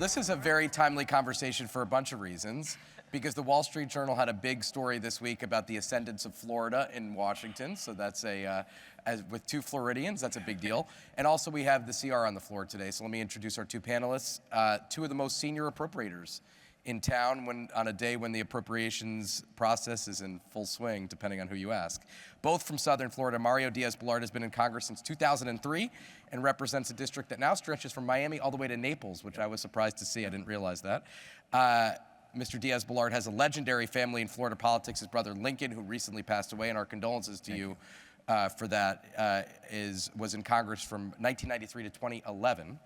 this is a very timely conversation for a bunch of reasons, because the Wall Street Journal had a big story this week about the ascendance of Florida in Washington. So that's with 2 Floridians, that's a big deal. And also we have the CR on the floor today. So let me introduce our 2 panelists, 2 of the most senior appropriators in town on a day when the appropriations process is in full swing, depending on who you ask. Both from Southern Florida, Mario Diaz-Balart has been in Congress since 2003 and represents a district that now stretches from Miami all the way to Naples, which I was surprised to see. I didn't realize that. Mr. Diaz-Balart has a legendary family in Florida politics. His brother Lincoln, who recently passed away, and our condolences to you for that, was in Congress from 1993 to 2011.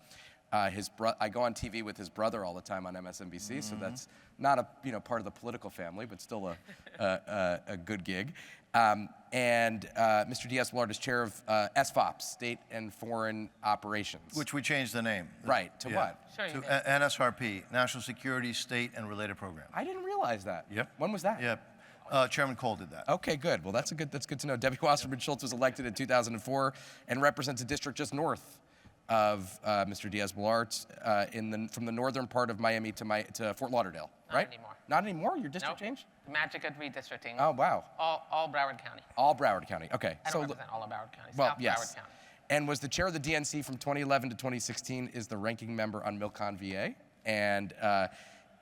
I go on TV with his brother all the time on MSNBC, so that's not a part of the political family, but still a good gig. Mr. Díaz-Balart is chair of SFOP, State and Foreign Operations. Which we changed the name. Right, to what? Sure To NSRP, National Security, State and Related Programs. I didn't realize that. Yep. When was that? Yep. Chairman Cole did that. Okay, good. Well, that's good to know. Debbie Wasserman Schultz was elected in 2004 and represents a district just north of Mr. Díaz-Balart from the northern part of Miami to Fort Lauderdale, right? Not anymore. Not anymore? Your district Nope. changed? The magic of redistricting. Oh, wow. All Broward County. All Broward County, okay. I don't represent all of Broward County. Well, South yes. Broward County. And was the chair of the DNC from 2011 to 2016, is the ranking member on Milcon VA, and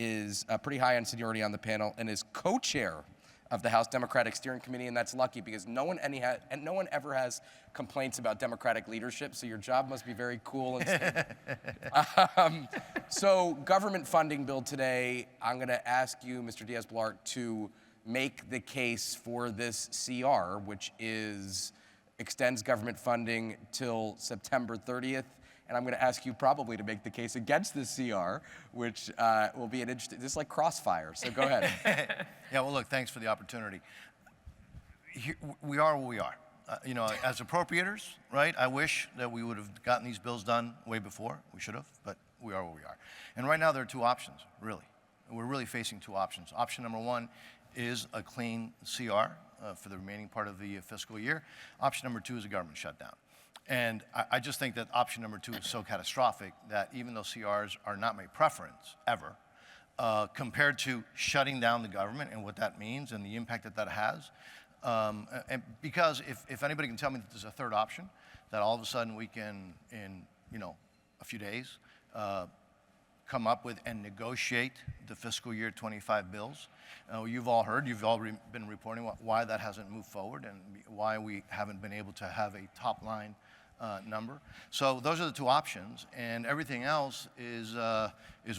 is pretty high on seniority on the panel, and is co-chair of the House Democratic Steering Committee, and that's lucky because no one ever has complaints about Democratic leadership, so your job must be very cool and stable. So government funding bill today, I'm gonna ask you, Mr. Díaz-Balart, to make the case for this CR, which extends government funding till September 30th. And I'm going to ask you probably to make the case against this CR, which will be an interesting, this is like crossfire, so go ahead. Yeah, well, look, thanks for the opportunity. We are what we are. As appropriators, right, I wish that we would have gotten these bills done way before. We should have, but we are what we are. And right now there are 2 options, really. We're really facing 2 options. Option number 1 is a clean CR for the remaining part of the fiscal year. Option number 2 is a government shutdown. And I just think that option number 2 is so catastrophic that even though CRs are not my preference, ever, compared to shutting down the government and what that means and the impact that that has, and because if anybody can tell me that there's a 3rd option, that all of a sudden we can, in a few days, come up with and negotiate the fiscal year 25 bills. You've all heard, you've all been reporting why that hasn't moved forward and why we haven't been able to have a top line number. So those are the 2 options, and everything else is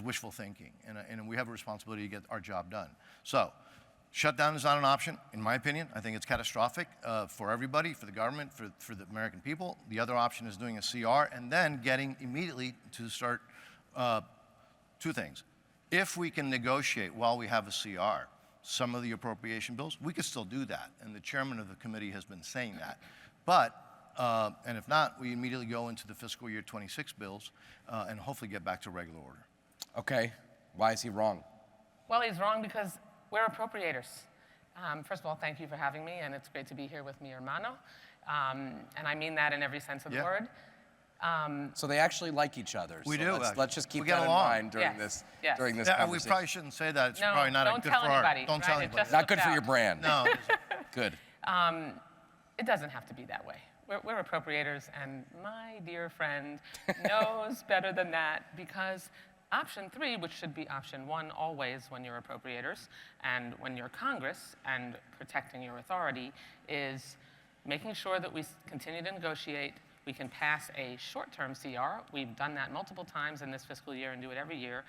wishful thinking, and we have a responsibility to get our job done. So shutdown is not an option, in my opinion. I think it's catastrophic for everybody, for the government, for the American people. The other option is doing a CR and then getting immediately to start 2 things. If we can negotiate while we have a CR some of the appropriation bills, we could still do that, and the chairman of the committee has been saying that. But, and if not, we immediately go into the fiscal year 26 bills and hopefully get back to regular order. Okay, why is he wrong? Well, he's wrong because we're appropriators. First of all, thank you for having me, and it's great to be here with mi hermano. And I mean that in every sense of the word. So they actually like each other. We so do. Let's just keep that in mind during Yes. this during this Yeah, conversation. we probably shouldn't say that. It's No, probably not don't good tell for anybody, our. Don't right? tell It anybody. just- Not good for out. your brand. No. Good. It doesn't have to be that way. We're appropriators, and my dear friend knows better than that, because option 3, which should be option 1 always when you're appropriators and when you're Congress and protecting your authority, is making sure that we continue to negotiate. We can pass a short-term CR. We've done that multiple times in this fiscal year and do it every year.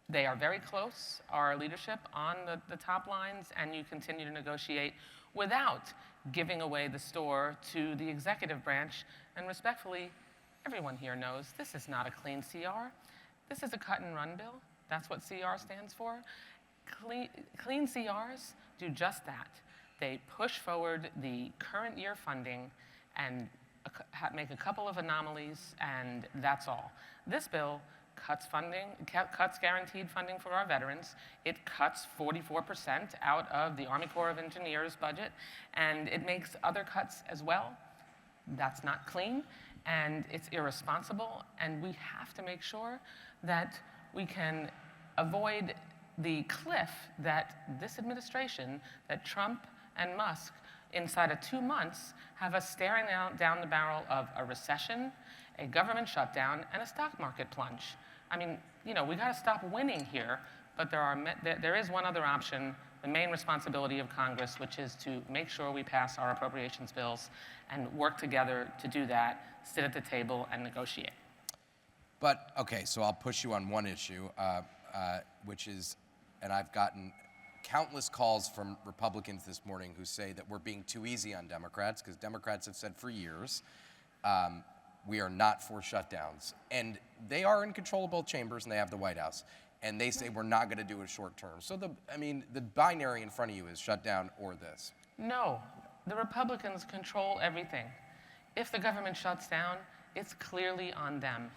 They are very close, our leadership, on the top lines, and you continue to negotiate without giving away the store to the executive branch. And respectfully, everyone here knows this is not a clean CR. This is a cut-and-run bill. That's what CR stands for. Clean CRs do just that. They push forward the current year funding and make a couple of anomalies, and that's all. This bill cuts funding, cuts guaranteed funding for our veterans. It cuts 44% out of the Army Corps of Engineers budget, and it makes other cuts as well. That's not clean, and it's irresponsible, and we have to make sure that we can avoid the cliff that this administration, that Trump and Musk, inside of 2 months, have us staring down the barrel of a recession, a government shutdown, and a stock market plunge. I mean, we got to stop winning here, but there is one other option, the main responsibility of Congress, which is to make sure we pass our appropriations bills and work together to do that, sit at the table and negotiate. But, okay, so I'll push you on one issue, which is, and I've gotten countless calls from Republicans this morning who say that we're being too easy on Democrats, because Democrats have said for years, we are not for shutdowns. And they are in control of both chambers, and they have the White House. And they say we're not going to do it short term. So the binary in front of you is shutdown or this. No, the Republicans control everything. If the government shuts down, it's clearly on them.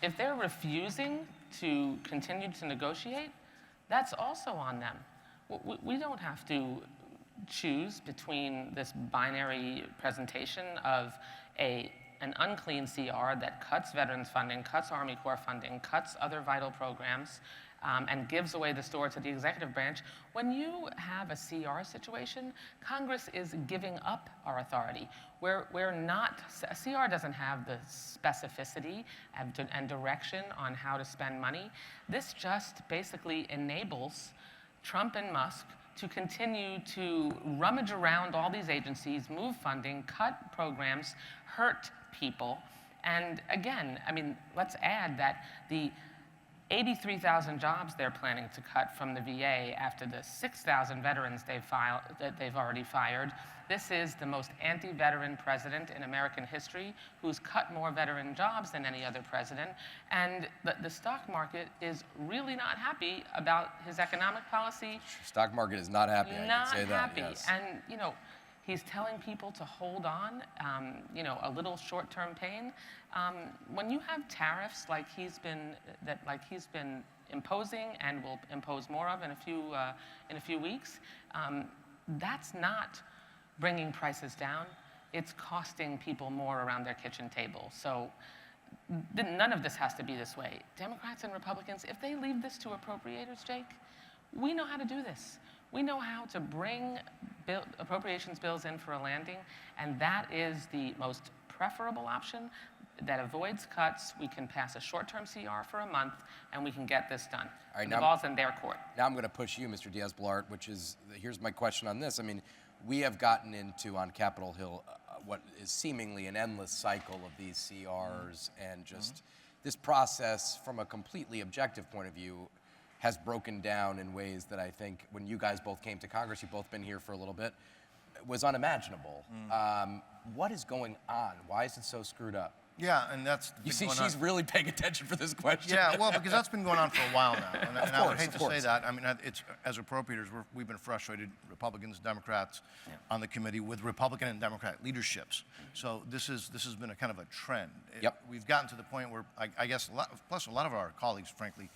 If they're refusing to continue to negotiate, that's also on them. We don't have to choose between this binary presentation of an unclean CR that cuts veterans funding, cuts Army Corps funding, cuts other vital programs, and gives away the store to the executive branch. When you have a CR situation, Congress is giving up our authority. We're not, a CR doesn't have the specificity and direction on how to spend money. This just basically enables Trump and Musk to continue to rummage around all these agencies, move funding, cut programs, hurt people. And again, I mean, let's add that the 83,000 jobs they're planning to cut from the VA after the 6,000 veterans they've already fired. This is the most anti-veteran president in American history who's cut more veteran jobs than any other president. And the stock market is really not happy about his economic policy. Stock market is not happy, I can say that, Not happy. yes. And, he's telling people to hold on, a little short-term pain. When you have tariffs like he's been imposing and will impose more of in a few weeks, that's not bringing prices down. It's costing people more around their kitchen table. So none of this has to be this way. Democrats and Republicans, if they leave this to appropriators, Jake, we know how to do this. We know how to bring appropriations bills in for a landing, and that is the most preferable option that avoids cuts. We can pass a short-term CR for a month, and we can get this done. All right, the ball's in their court. Now I'm going to push you, Mr. Díaz-Balart, which is, here's my question on this. I mean, we have gotten into, on Capitol Hill, what is seemingly an endless cycle of these CRs, and just this process, from a completely objective point of view, has broken down in ways that I think, when you guys both came to Congress, you've both been here for a little bit, was unimaginable. What is going on? Why is it so screwed up? Yeah, and that's You see, she's really paying attention for this question. Yeah, well, because that's been going on for a while now. And I would hate to say course. that. I mean, it's, as appropriators, we've been frustrated, Republicans, Democrats, on the committee with Republican and Democrat leaderships. So this has been a kind of a trend. We've gotten to the point where I guess, plus a lot of our colleagues, frankly,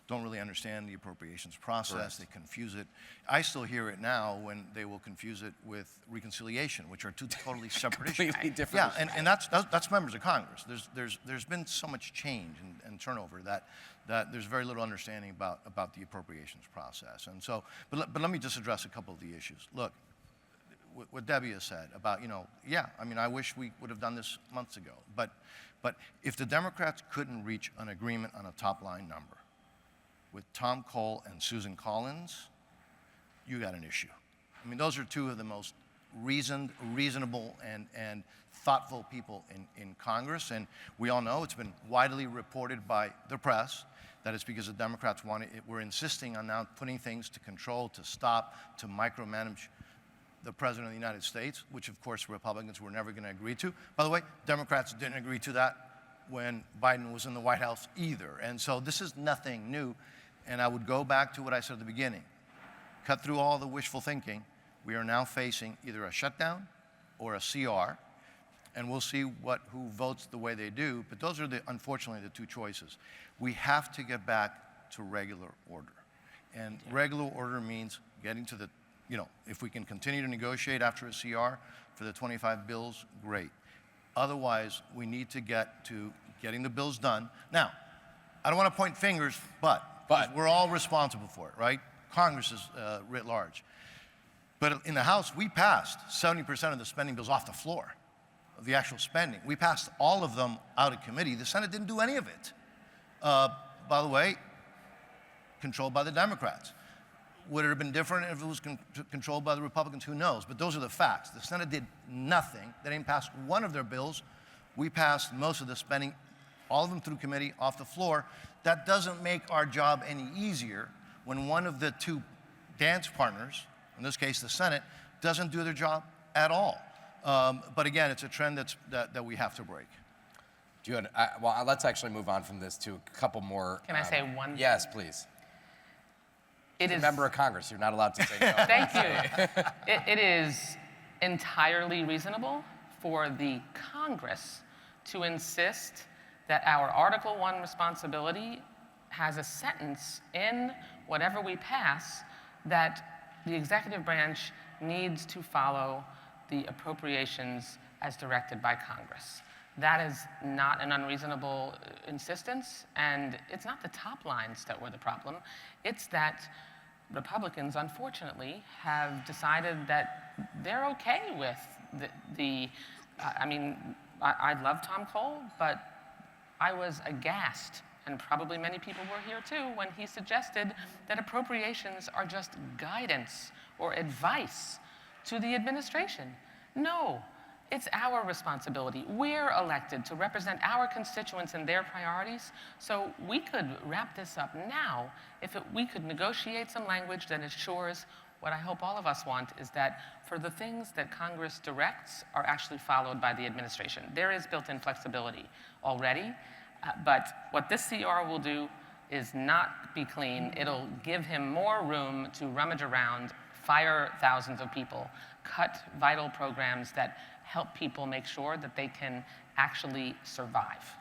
don't really understand the appropriations process. Correct. They confuse it. I still hear it now when they will confuse it with reconciliation, which are two totally separate issues. Completely different issues. And that's members of Congress. There's been so much change and turnover that there's very little understanding about the appropriations process. And so, but let me just address a couple of the issues. Look, what Debbie has said about, I mean, I wish we would have done this months ago. But if the Democrats couldn't reach an agreement on a top line number with Tom Cole and Susan Collins, you got an issue. I mean, those are two of the most reasonable and thoughtful people in Congress. And we all know, it's been widely reported by the press, that it's because the Democrats were insisting on now putting things to control, to stop, to micromanage the President of the United States, which of course Republicans were never going to agree to. By the way, Democrats didn't agree to that when Biden was in the White House either. And so this is nothing new. And I would go back to what I said at the beginning. Cut through all the wishful thinking. We are now facing either a shutdown or a CR, and we'll see who votes the way they do. But those are, unfortunately, the two choices. We have to get back to regular order. And regular order means getting to the, if we can continue to negotiate after a CR for the 25 bills, great. Otherwise, we need to get to getting the bills done. Now, I don't want to point fingers, but we're all responsible for it, right? Congress is writ large. But in the House, we passed 70% of the spending bills off the floor, of the actual spending. We passed all of them out of committee. The Senate didn't do any of it. By the way, controlled by the Democrats. Would it have been different if it was controlled by the Republicans? Who knows? But those are the facts. The Senate did nothing. They didn't pass one of their bills. We passed most of the spending, all of them through committee, off the floor. That doesn't make our job any easier when one of the two dance partners, in this case the Senate, doesn't do their job at all. But again, it's a trend that we have to break. Do you well, let's actually move on from this to a couple more. Can I say one? Yes, please. It is a member of Congress. You're not allowed to say no. Thank you. It is entirely reasonable for the Congress to insist that our Article I responsibility has a sentence in whatever we pass that the executive branch needs to follow the appropriations as directed by Congress. That is not an unreasonable insistence, and it's not the top lines that were the problem. It's that Republicans, unfortunately, have decided that they're okay with I love Tom Cole, but I was aghast, and probably many people were here too, when he suggested that appropriations are just guidance or advice to the administration. No. It's our responsibility. We're elected to represent our constituents and their priorities, so we could wrap this up now if we could negotiate some language that assures what I hope all of us want is that for the things that Congress directs are actually followed by the administration. There is built-in flexibility already, but what this CR will do is not be clean. It'll give him more room to rummage around, fire thousands of people, cut vital programs that help people make sure that they can actually survive.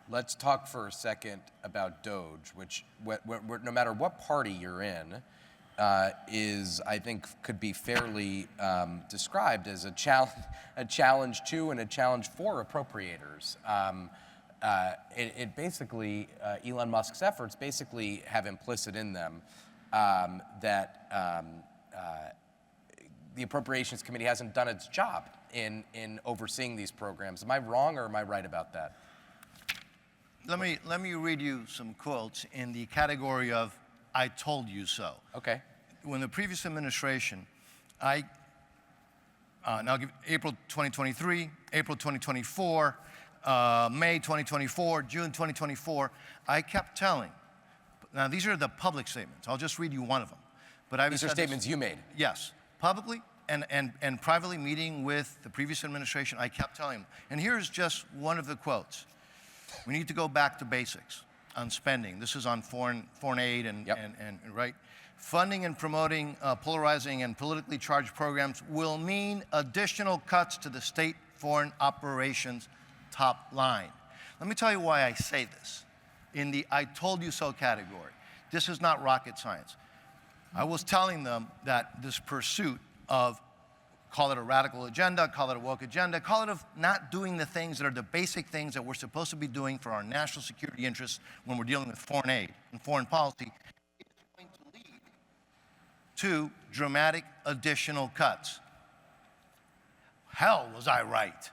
Let's talk for a second about DOGE, which no matter what party you're in, is, I think, could be fairly described as a challenge to and a challenge for appropriators. It basically, Elon Musk's efforts basically have implicit in them that the Appropriations Committee hasn't done its job in overseeing these programs. Am I wrong or am I right about that? Let me read you some quotes in the category of "I told you so." Okay. When the previous administration, now give April 2023, April 2024, May 2024, June 2024, I kept telling. Now these are the public statements. I'll just read you one of them. But these are statements you made. Yes, publicly. And privately meeting with the previous administration, I kept telling them. And here's just one of the quotes. We need to go back to basics on spending. This is on foreign aid and right. Funding and promoting polarizing and politically charged programs will mean additional cuts to the state foreign operations top line. Let me tell you why I say this. In the "I told you so" category, this is not rocket science. I was telling them that this pursuit of, call it a radical agenda, call it a woke agenda, call it of not doing the things that are the basic things that we're supposed to be doing for our national security interests when we're dealing with foreign aid and foreign policy, is going to lead to dramatic additional cuts. Hell, was I right?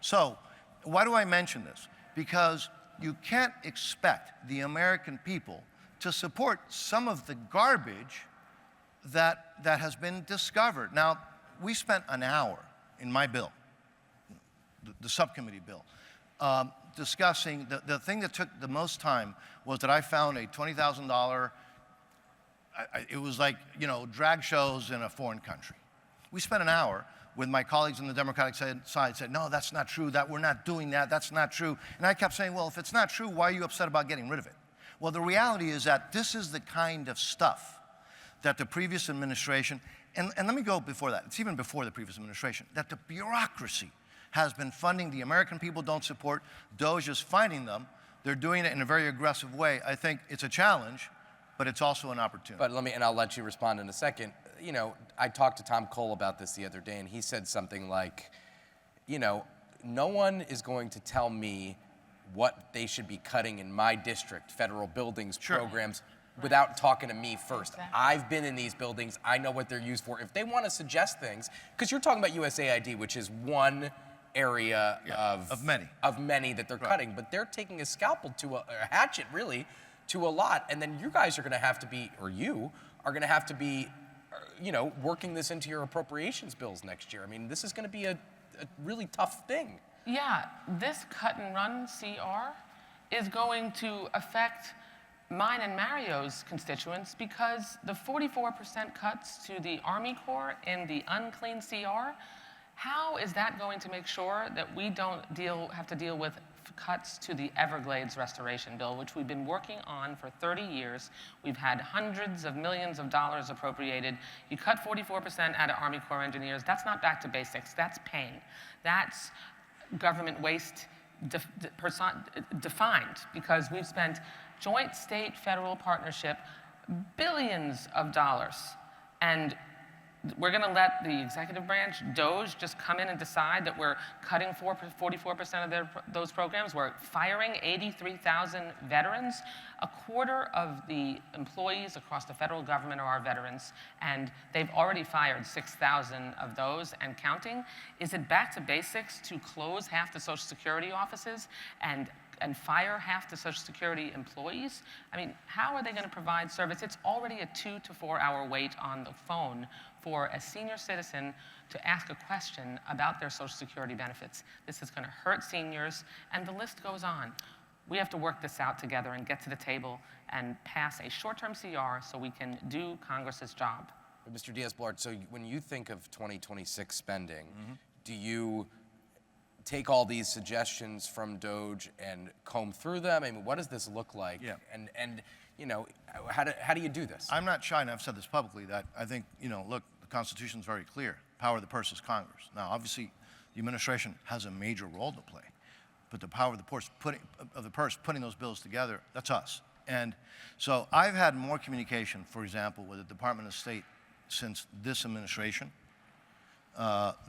So, why do I mention this? Because you can't expect the American people to support some of the garbage that has been discovered. Now, we spent an hour in my bill, the subcommittee bill, discussing the thing that took the most time was that I found a $20,000, it was like, drag shows in a foreign country. We spent an hour with my colleagues on the Democratic side, said, no, that's not true, that we're not doing that, that's not true. And I kept saying, well, if it's not true, why are you upset about getting rid of it? Well, the reality is that this is the kind of stuff that the previous administration, and let me go before that, it's even before the previous administration, that the bureaucracy has been funding. The American people don't support. DOGE is finding them. They're doing it in a very aggressive way. I think it's a challenge, but it's also an opportunity. But and I'll let you respond in a second. I talked to Tom Cole about this the other day, and he said something like, no one is going to tell me what they should be cutting in my district, federal buildings, programs, without talking to me first. Exactly. I've been in these buildings. I know what they're used for. If they want to suggest things, because you're talking about USAID, which is one area of many that they're cutting, but they're taking a scalpel to a hatchet, really, to a lot. And then you guys are going to have to be, or you are going to have to be, you know, working this into your appropriations bills next year. I mean, this is going to be a really tough thing. Yeah, this cut and run CR is going to affect mine and Mario's constituents because the 44% cuts to the Army Corps in the unclean CR, how is that going to make sure that we don't have to deal with cuts to the Everglades restoration bill, which we've been working on for 30 years. We've had hundreds of millions of dollars appropriated. You cut 44% out of Army Corps engineers. That's not back to basics. That's pain. That's government waste defined, because we've spent joint state federal partnership billions of dollars, and we're going to let the executive branch, DOGE, just come in and decide that we're cutting 44% of those programs. We're firing 83,000 veterans. A quarter of the employees across the federal government are our veterans, and they've already fired 6,000 of those and counting. Is it back to basics to close half the Social Security offices and fire half the Social Security employees? I mean, how are they going to provide service? It's already a 2 to 4 hour wait on the phone for a senior citizen to ask a question about their Social Security benefits. This is going to hurt seniors, and the list goes on. We have to work this out together and get to the table and pass a short-term CR so we can do Congress's job. But Mr. Díaz-Balart, so when you think of 2026 spending, do you take all these suggestions from DOGE and comb through them? I mean, what does this look like? Yeah. And you know, how do you do this? I'm not shy, and I've said this publicly, that I think, you know, look, the Constitution is very clear. Power of the purse is Congress. Now, obviously, the administration has a major role to play, but the power of the purse putting those bills together, that's us. And so I've had more communication, for example, with the Department of State since this administration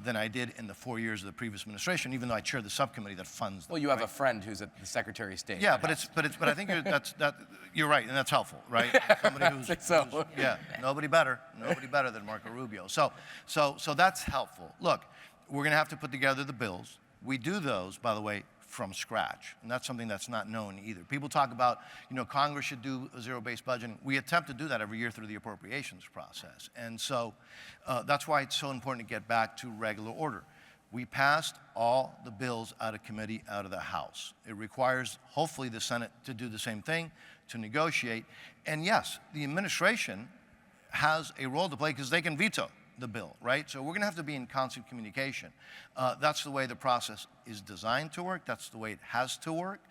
than I did in the 4 years of the previous administration, even though I chaired the subcommittee that funds them. Well, you have a friend who's at the Secretary of State. Yeah, but I think you're right, and that's helpful, right? Somebody who's yeah, nobody better than Marco Rubio. So that's helpful. Look, we're going to have to put together the bills. We do those, by the way, from scratch, and that's something that's not known either. People talk about, you know, Congress should do a zero-based budgeting. We attempt to do that every year through the appropriations process, and so that's why it's so important to get back to regular order. We passed all the bills out of committee, out of the House. It requires, hopefully, the Senate to do the same thing, to negotiate, and yes, the administration has a role to play because they can veto the bill, right? So we're going to have to be in constant communication. That's the way the process is designed to work. That's the way it has to work.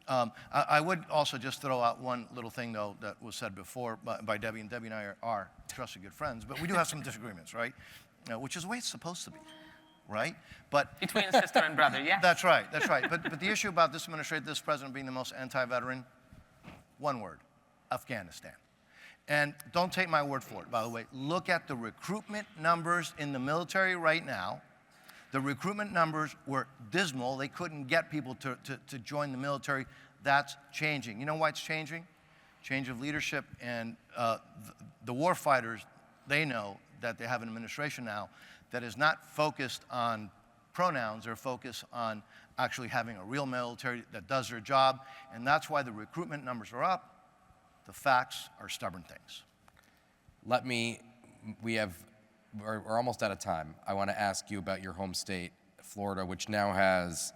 I would also just throw out one little thing, though, that was said before by Debbie, and Debbie and I are trusted good friends, but we do have some disagreements, right? Which is the way it's supposed to be, right? But between sister and brother, yeah. That's right, that's right. But the issue about this administration, this president being the most anti-veteran, one word, Afghanistan. And don't take my word for it, by the way. Look at the recruitment numbers in the military right now. The recruitment numbers were dismal. They couldn't get people to join the military. That's changing. You know why it's changing? Change of leadership, and the war fighters, they know that they have an administration now that is not focused on pronouns. They're focused on actually having a real military that does their job, and that's why the recruitment numbers are up. The facts are stubborn things. We're almost out of time. I want to ask you about your home state, Florida, which now has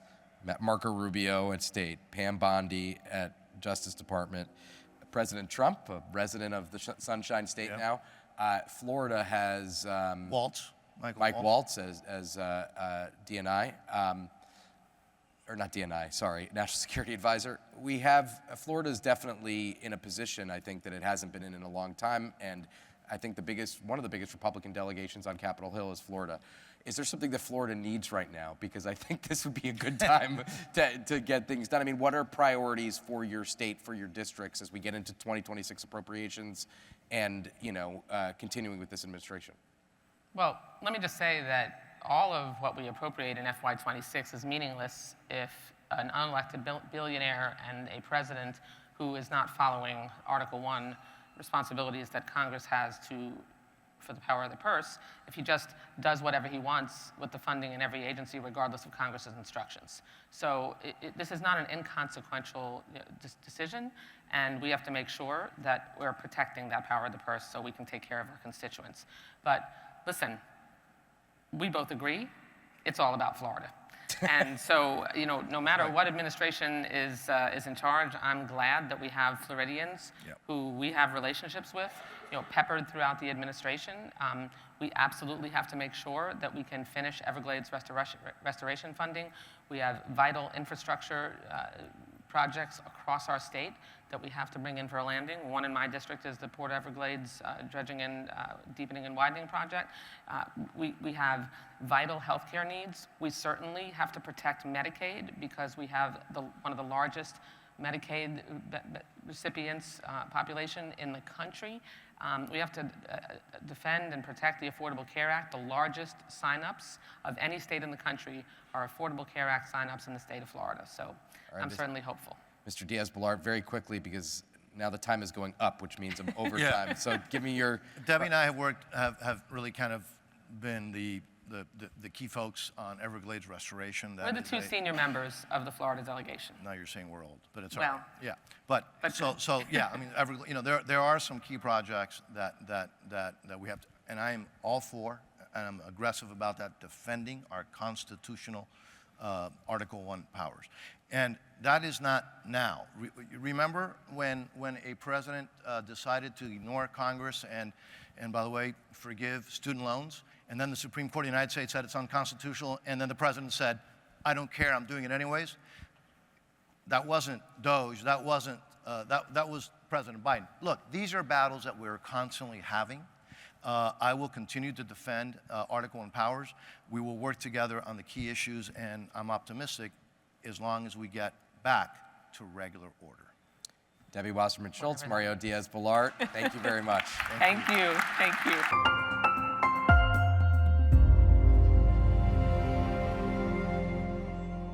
Marco Rubio at state, Pam Bondi at Justice Department, President Trump, a resident of the Sunshine State now. Florida has Mike Waltz as DNI. Or not DNI, sorry, National Security Advisor. Florida is definitely in a position, I think, that it hasn't been in a long time, and I think one of the biggest Republican delegations on Capitol Hill is Florida. Is there something that Florida needs right now? Because I think this would be a good time to get things done. I mean, what are priorities for your state, for your districts, as we get into 2026 appropriations and, you know, continuing with this administration? Well, let me just say that all of what we appropriate in FY26 is meaningless if an unelected billionaire and a president who is not following Article 1 responsibilities that Congress has for the power of the purse, if he just does whatever he wants with the funding in every agency, regardless of Congress's instructions. So this is not an inconsequential decision, and we have to make sure that we're protecting that power of the purse so we can take care of our constituents. But listen, we both agree, it's all about Florida. And so, no matter what administration is in charge, I'm glad that we have Floridians who we have relationships with, peppered throughout the administration. We absolutely have to make sure that we can finish Everglades restoration funding. We have vital infrastructure projects across our state that we have to bring in for a landing. One in my district is the Port Everglades dredging and deepening and widening project. We have vital healthcare needs. We certainly have to protect Medicaid because we have one of the largest Medicaid recipients population in the country. We have to defend and protect the Affordable Care Act. The largest signups of any state in the country are Affordable Care Act signups in the state of Florida. So I'm certainly hopeful. Mr. Díaz-Balart, very quickly, because now the time is going up, which means I'm over time. So give me your... Debbie and I have really kind of been the key folks on Everglades restoration. We're the two senior members of the Florida delegation. Now you're saying we're old, but it's well, all right. Yeah, but so yeah, I mean, there are some key projects that we have to, and I am all for, and I'm aggressive about that, defending our constitutional Article 1 powers. And that is not now. Remember when a president decided to ignore Congress and by the way, forgive student loans, and then the Supreme Court of the United States said it's unconstitutional, and then the president said, I don't care, I'm doing it anyways? That wasn't Doge, that wasn't, that was President Biden. Look, these are battles that we're constantly having. I will continue to defend Article 1 powers. We will work together on the key issues, and I'm optimistic as long as we get back to regular order. Debbie Wasserman Schultz, Mario Díaz-Balart, thank you very much. Thank you. Thank you.